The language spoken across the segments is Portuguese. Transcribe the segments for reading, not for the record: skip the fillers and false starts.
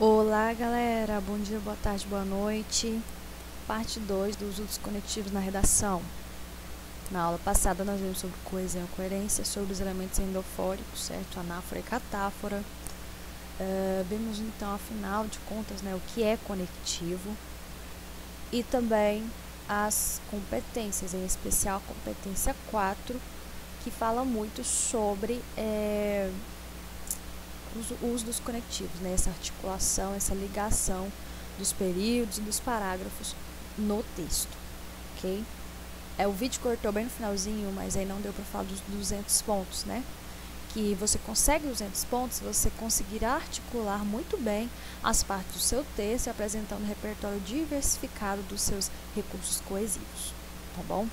Olá galera, bom dia, boa tarde, boa noite. Parte 2 dos usos conectivos na redação. Na aula passada nós vimos sobre coesão e coerência, sobre os elementos endofóricos, certo? Anáfora e catáfora. Vimos então, afinal de contas, né, o que é conectivo e também as competências, em especial a competência 4, que fala muito sobre o uso dos conectivos, né? Essa articulação, essa ligação dos períodos e dos parágrafos no texto, ok? O vídeo cortou bem no finalzinho, mas aí não deu para falar dos 200 pontos, né? Que você consegue 200 pontos, você conseguirá articular muito bem as partes do seu texto, apresentando um repertório diversificado dos seus recursos coesivos, tá bom?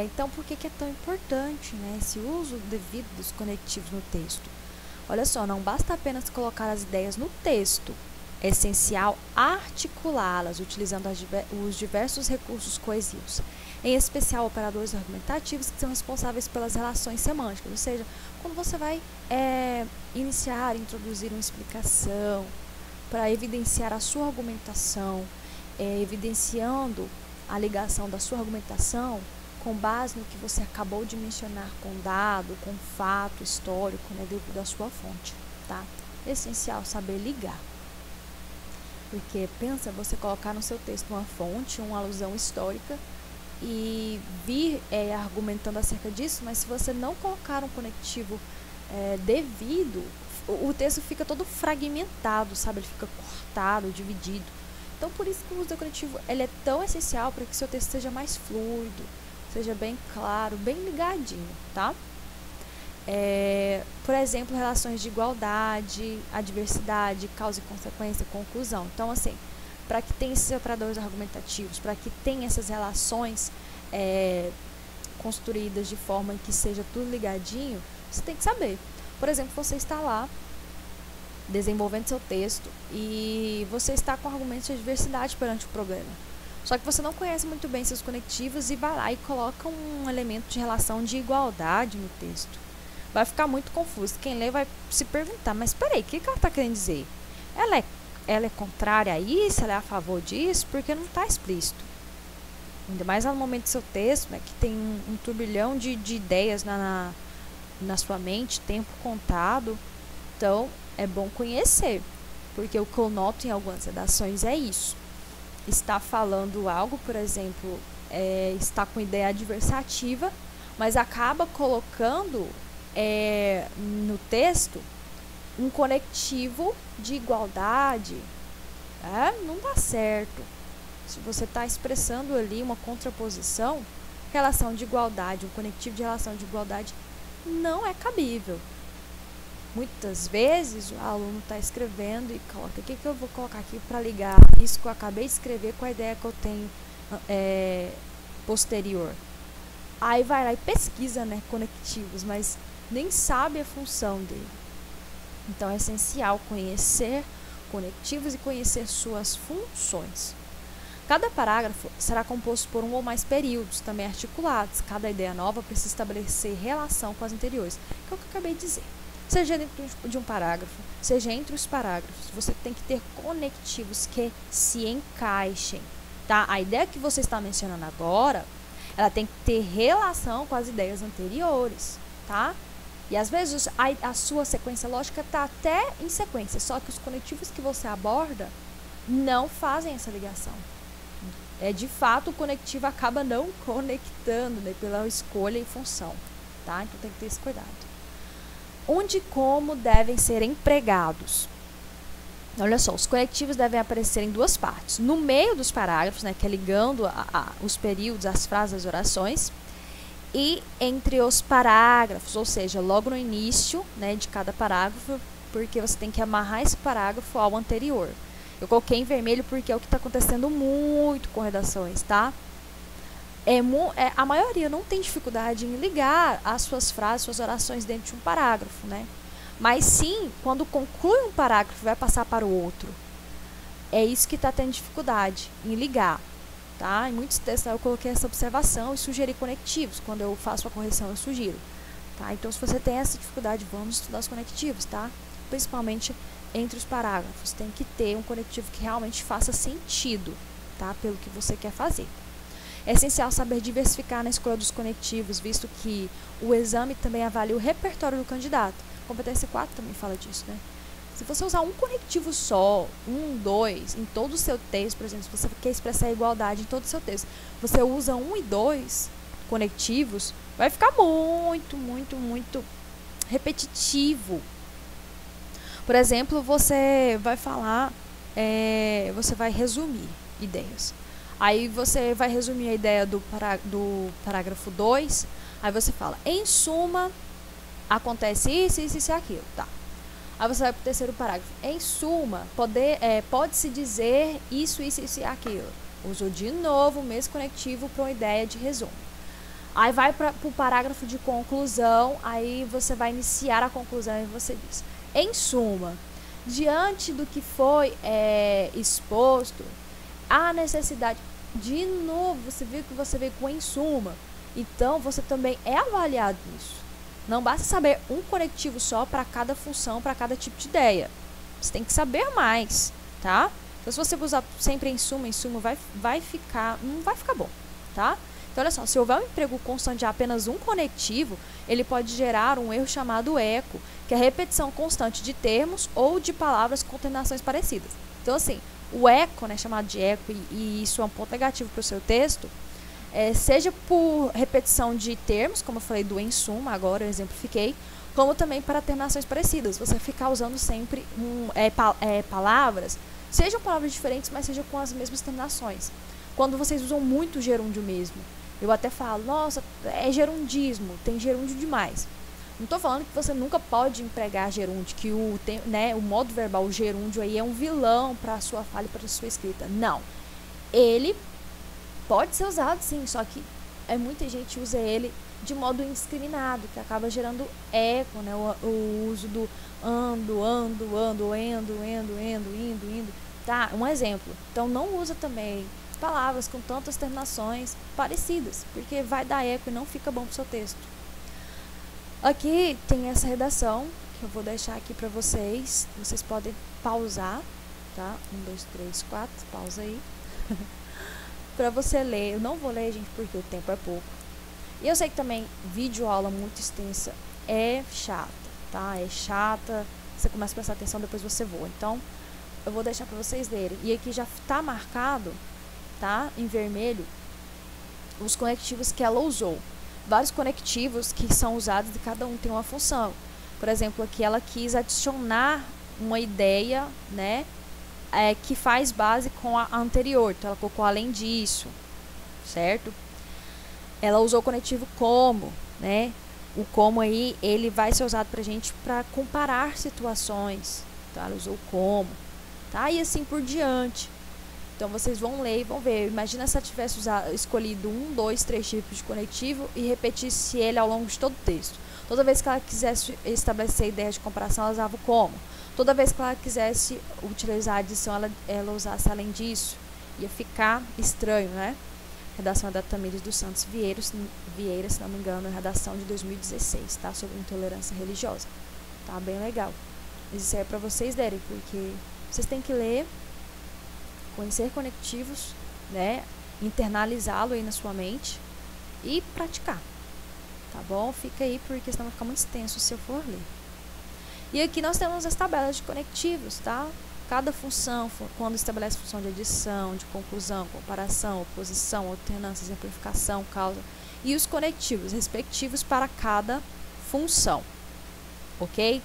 Então, por que é tão importante, né, esse uso devido dos conectivos no texto? Olha só, não basta apenas colocar as ideias no texto, é essencial articulá-las utilizando os diversos recursos coesivos, em especial operadores argumentativos que são responsáveis pelas relações semânticas, ou seja, quando você vai introduzir uma explicação para evidenciar a sua argumentação, evidenciando a ligação da sua argumentação com base no que você acabou de mencionar, com dado, com fato histórico, né, dentro da sua fonte, tá? É essencial saber ligar. Porque pensa você colocar no seu texto uma fonte, uma alusão histórica e vir argumentando acerca disso, mas se você não colocar um conectivo devido, o texto fica todo fragmentado, sabe? Ele fica cortado, dividido. Então, por isso que o uso do conectivo ele é tão essencial para que seu texto seja mais fluido, seja bem claro, bem ligadinho, tá? Por exemplo, relações de igualdade, adversidade, causa e consequência, conclusão. Então, assim, para que tenha esses operadores argumentativos, para que tenha essas relações construídas de forma que seja tudo ligadinho, você tem que saber. Por exemplo, você está lá desenvolvendo seu texto e você está com argumentos de adversidade perante o problema. Só que você não conhece muito bem seus conectivos e vai lá e coloca um elemento de relação de igualdade no texto. Vai ficar muito confuso. Quem lê vai se perguntar, mas peraí, o que ela está querendo dizer? Ela é contrária a isso? Ela é a favor disso? Porque não está explícito. Ainda mais no momento do seu texto, né, que tem um turbilhão de ideias na sua mente, tempo contado. Então, é bom conhecer, porque o que eu noto em algumas redações é isso. Está falando algo, por exemplo, está com ideia adversativa, mas acaba colocando no texto um conectivo de igualdade. Não dá certo. Se você está expressando ali uma contraposição, relação de igualdade, um conectivo de relação de igualdade não é cabível. Muitas vezes o aluno está escrevendo e coloca, o que eu vou colocar aqui para ligar isso que eu acabei de escrever com a ideia que eu tenho posterior. Aí vai lá e pesquisa, né, conectivos, mas nem sabe a função dele. Então é essencial conhecer conectivos e conhecer suas funções. Cada parágrafo será composto por um ou mais períodos, também articulados. Cada ideia nova precisa estabelecer relação com as anteriores, que é o que eu acabei de dizer. Seja dentro de um parágrafo, seja entre os parágrafos, você tem que ter conectivos que se encaixem, tá? A ideia que você está mencionando agora, ela tem que ter relação com as ideias anteriores, tá? E às vezes a sua sequência lógica está até em sequência, só que os conectivos que você aborda não fazem essa ligação. De fato, o conectivo acaba não conectando, né, pela escolha e função, tá? Então tem que ter esse cuidado. Onde e como devem ser empregados? Olha só, os conectivos devem aparecer em duas partes. No meio dos parágrafos, né, que é ligando os períodos, as frases, as orações, e entre os parágrafos, ou seja, logo no início, né, de cada parágrafo, porque você tem que amarrar esse parágrafo ao anterior. Eu coloquei em vermelho porque é o que está acontecendo muito com redações, tá? A maioria não tem dificuldade em ligar as suas frases, suas orações dentro de um parágrafo, né? Mas sim, quando conclui um parágrafo e vai passar para o outro. É isso que está tendo dificuldade em ligar, tá? Em muitos textos eu coloquei essa observação e sugeri conectivos. Quando eu faço a correção, eu sugiro, tá? Então, se você tem essa dificuldade, vamos estudar os conectivos, tá? Principalmente entre os parágrafos. Tem que ter um conectivo que realmente faça sentido, tá? Pelo que você quer fazer. É essencial saber diversificar na escolha dos conectivos, visto que o exame também avalia o repertório do candidato. Competência 4 também fala disso, né? Se você usar um conectivo só, 1, 2, em todo o seu texto, por exemplo, se você quer expressar a igualdade em todo o seu texto, você usa 1 e 2 conectivos, vai ficar muito repetitivo. Por exemplo, você vai falar, você vai resumir ideias. Aí você vai resumir a ideia do parágrafo 2, aí você fala, em suma, acontece isso e aquilo, tá? Aí você vai para o terceiro parágrafo. Em suma, pode-se dizer isso e aquilo. Usou de novo o mesmo conectivo para uma ideia de resumo. Aí vai para o parágrafo de conclusão, aí você vai iniciar a conclusão e você diz, em suma, diante do que foi exposto, a necessidade, de novo, você viu que você veio com em suma, então você também é avaliado nisso. Não basta saber um conectivo só para cada função, para cada tipo de ideia. Você tem que saber mais, tá? Então, se você usar sempre em suma, não vai ficar bom, tá? Então, olha só, se houver um emprego constante de apenas um conectivo, ele pode gerar um erro chamado eco, que é a repetição constante de termos ou de palavras com terminações parecidas. Então, assim, o eco, né, chamado de eco, e isso é um ponto negativo para o seu texto, seja por repetição de termos, como eu falei do em suma, agora eu exemplifiquei, como também para terminações parecidas. Você ficar usando sempre palavras, sejam palavras diferentes, mas sejam com as mesmas terminações. Quando vocês usam muito gerúndio mesmo, eu até falo, nossa, é gerundismo, tem gerúndio demais. Não estou falando que você nunca pode empregar gerúndio, que o modo verbal, o gerúndio aí é um vilão para a sua fala e para a sua escrita. Não. Ele pode ser usado sim, só que muita gente usa ele de modo indiscriminado, que acaba gerando eco, né? O uso do ando, indo, tá? Um exemplo. Então não usa também palavras com tantas terminações parecidas, porque vai dar eco e não fica bom pro seu texto. Aqui tem essa redação que eu vou deixar aqui para vocês. Vocês podem pausar, tá? 1, 2, 3, 4, pausa aí. Para você ler. Eu não vou ler, gente, porque o tempo é pouco. E eu sei que também vídeo aula muito extensa é chata, tá? É chata. Você começa a prestar atenção, depois você voa. Então, eu vou deixar para vocês lerem. E aqui já tá marcado, tá? Em vermelho, os conectivos que ela usou. Vários conectivos que são usados e cada um tem uma função. Por exemplo, aqui ela quis adicionar uma ideia, né? Que faz base com a anterior, então ela colocou além disso, certo? Ela usou o conectivo como, né? O como aí, ele vai ser usado pra gente para comparar situações, tá? Ela usou o como, tá? E assim por diante. Então vocês vão ler e vão ver. Imagina se ela tivesse escolhido 1, 2, 3 tipos de conectivo e repetisse ele ao longo de todo o texto. Toda vez que ela quisesse estabelecer a ideia de comparação, ela usava o como. Toda vez que ela quisesse utilizar a adição, ela usasse além disso. Ia ficar estranho, né? Redação da Tamires dos Santos Vieira, se não me engano, redação de 2016, tá? Sobre intolerância religiosa. Tá bem legal. Isso aí é pra vocês lerem, porque vocês têm que ler, conhecer conectivos, né? Internalizá-lo aí na sua mente e praticar. Tá bom? Fica aí, porque senão vai ficar muito extenso se eu for ler. E aqui nós temos as tabelas de conectivos, tá? Cada função, quando estabelece função de adição, de conclusão, comparação, oposição, alternância, exemplificação, causa, e os conectivos respectivos para cada função, ok?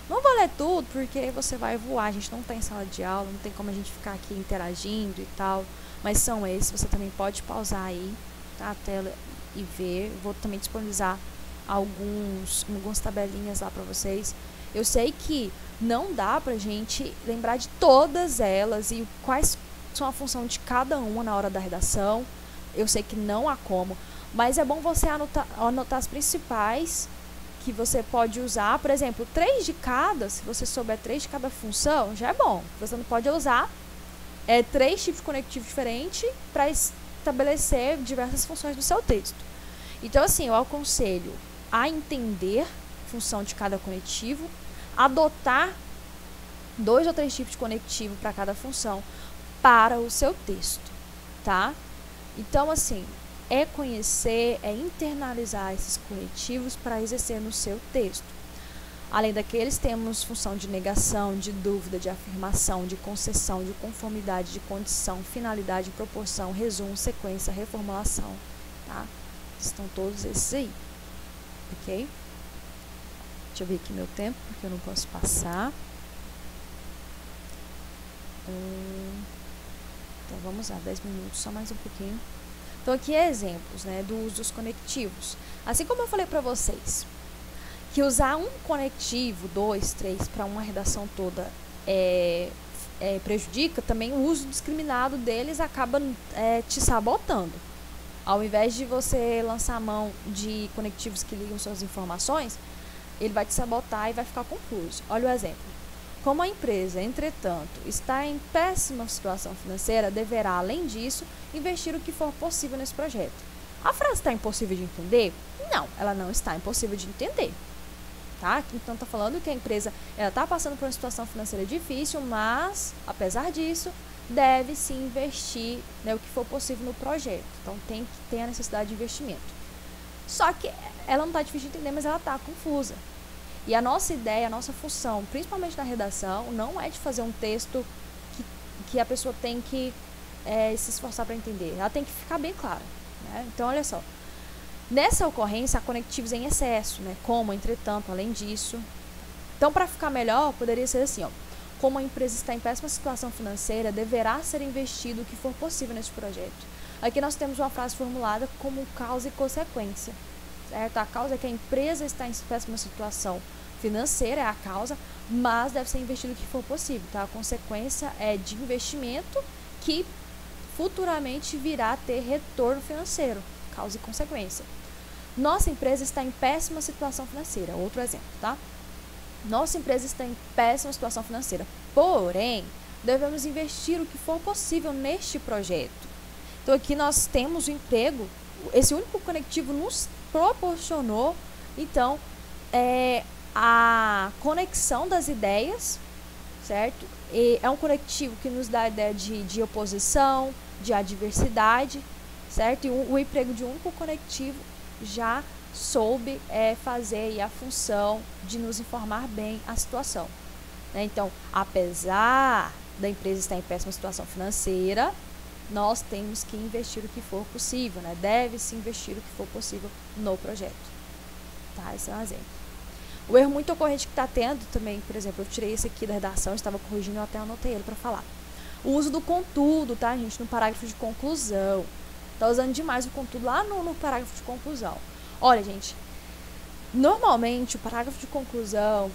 Não vou ler tudo, porque você vai voar, a gente não tem sala de aula, não tem como a gente ficar aqui interagindo e tal, mas são esses, você também pode pausar aí, tá? A tela e ver. Vou também disponibilizar algumas tabelinhas lá para vocês. Eu sei que não dá pra gente lembrar de todas elas e quais são a função de cada uma na hora da redação. Eu sei que não há como, mas é bom você anotar as principais que você pode usar. Por exemplo, 3 de cada, se você souber 3 de cada função, já é bom. Você não pode usar 3 tipos de conectivo diferentes para estabelecer diversas funções do seu texto. Então, assim, eu aconselho a entender a função de cada conectivo, adotar 2 ou 3 tipos de conectivo para cada função para o seu texto, tá? Então, assim, é conhecer, é internalizar esses conectivos para exercer no seu texto. Além daqueles, temos função de negação, de dúvida, de afirmação, de concessão, de conformidade, de condição, finalidade, proporção, resumo, sequência, reformulação, tá? Estão todos esses aí, ok? Deixa eu ver aqui meu tempo, porque eu não posso passar. Então, vamos lá, 10 minutos, só mais um pouquinho. Então, aqui é exemplos, né, do uso dos conectivos. Assim como eu falei para vocês, que usar um conectivo, 2, 3, para uma redação toda prejudica, também o uso discriminado deles acaba te sabotando. Ao invés de você lançar a mão de conectivos que ligam suas informações, ele vai te sabotar e vai ficar confuso. Olha o exemplo. Como a empresa, entretanto, está em péssima situação financeira, deverá, além disso, investir o que for possível nesse projeto. A frase está impossível de entender? Não, ela não está impossível de entender. Tá? Então, está falando que a empresa está passando por uma situação financeira difícil, mas, apesar disso, deve se investir, né, o que for possível no projeto. Então, tem que ter a necessidade de investimento. Só que ela não está difícil de entender, mas ela está confusa. E a nossa ideia, a nossa função, principalmente na redação, não é de fazer um texto que a pessoa tem que se esforçar para entender. Ela tem que ficar bem clara, né? Então, olha só. Nessa ocorrência, há conectivos em excesso, né? Como, entretanto, além disso. Então, para ficar melhor, poderia ser assim, ó. Como a empresa está em péssima situação financeira, deverá ser investido o que for possível nesse projeto. Aqui nós temos uma frase formulada como causa e consequência. Certo? A causa é que a empresa está em péssima situação financeira, é a causa, mas deve ser investido o que for possível. Tá? A consequência é de investimento que futuramente virá a ter retorno financeiro, causa e consequência. Nossa empresa está em péssima situação financeira, outro exemplo, tá? Nossa empresa está em péssima situação financeira, porém, devemos investir o que for possível neste projeto. Então, aqui nós temos o emprego, esse único conectivo nos proporcionou, então, a conexão das ideias, certo? E é um conectivo que nos dá a ideia de oposição, de adversidade, certo? E o emprego de um único conectivo já soube fazer aí a função de nos informar bem a situação, né? Então, apesar da empresa estar em péssima situação financeira, nós temos que investir o que for possível, né? Deve-se investir o que for possível no projeto. Tá? Esse é um exemplo. O erro muito ocorrente que está tendo também, por exemplo, eu tirei esse aqui da redação, estava corrigindo, eu até anotei ele para falar. O uso do contudo, tá, gente? No parágrafo de conclusão. Tá usando demais o contudo lá no parágrafo de conclusão. Olha, gente, normalmente o parágrafo de conclusão